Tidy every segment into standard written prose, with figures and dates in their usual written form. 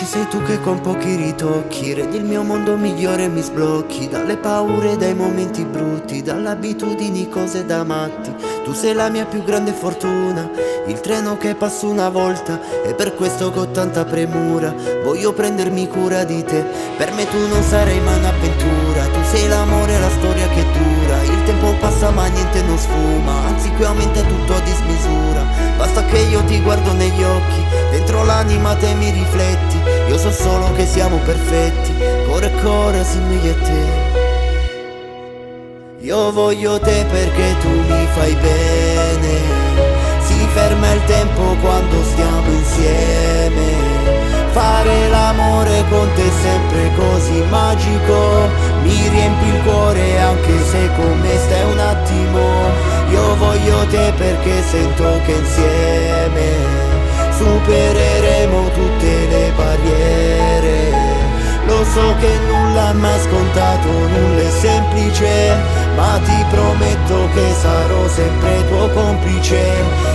Ci sei tu che con pochi ritocchi rendi il mio mondo migliore e mi sblocchi dalle paure, dai momenti brutti, dalle abitudini, cose da matti. Tu sei la mia più grande fortuna, il treno che passa una volta, e per questo con tanta premura voglio prendermi cura di te. Per me tu non sarai mai un'avventura, tu sei l'amore e la storia che dura. Il tempo passa ma niente non sfuma, anzi qui aumenta tutto a dismisura. Basta che io ti guardo negli occhi, dentro l'anima te mi rifletti. Io so solo che siamo perfetti, cuore e cuore simili a te. Io voglio te perché tu mi fai bene, si ferma il tempo quando stiamo insieme. Fare l'amore con te è sempre così magico, mi riempi il cuore anche se con me stai un attimo. Io voglio te perché sento che insieme supereremo tutte le barriere. Lo so che nulla è mai scontato, nulla è semplice, ma ti prometto che sarò sempre tuo complice.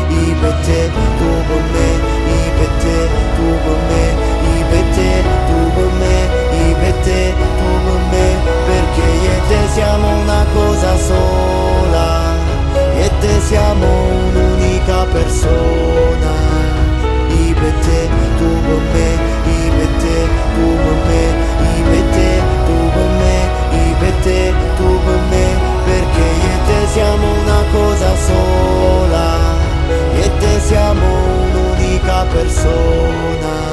I per te, tu con me, i per te, tu con me, i per te, tu con me, i per te, tu con me. Perché io e te siamo una cosa sola, io e te siamo un'unica persona. I per te, tu con me, i per te, tu con me, i per te, tu con me, i per te, tu con me. Perché io e te siamo una cosa sola, io e te siamo un'unica persona.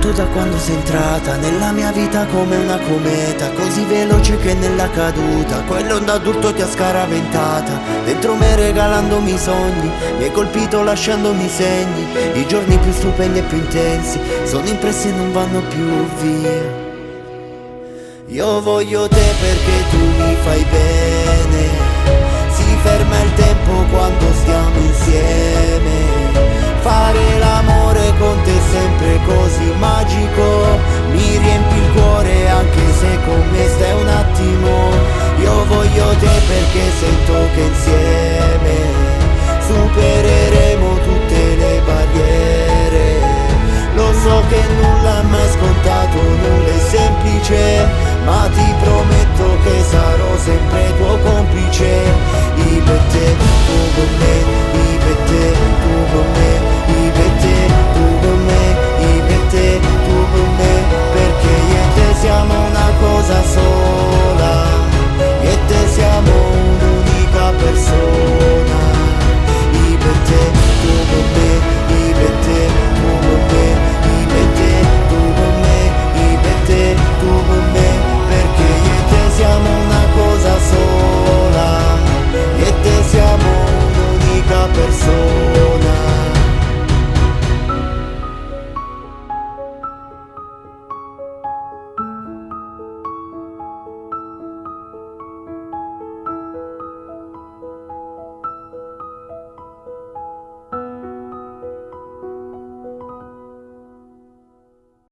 Da quando sei entrata nella mia vita come una cometa, così veloce che nella caduta quell'onda adulto ti ha scaraventata dentro me regalandomi i sogni, mi hai colpito lasciandomi segni. I giorni più stupendi e più intensi sono impressi e non vanno più via. Io voglio te perché tu mi fai bene, si ferma il tempo quando stiamo insieme. Fare l'amore con te è sempre così magico, mi riempi il cuore anche se con me stai un attimo. Io voglio te perché sento che insieme supereremo tutte le barriere. Lo so che nulla è mai scontato, nulla è semplice, ma ti prometto che sarò sempre tuo complice. I per te,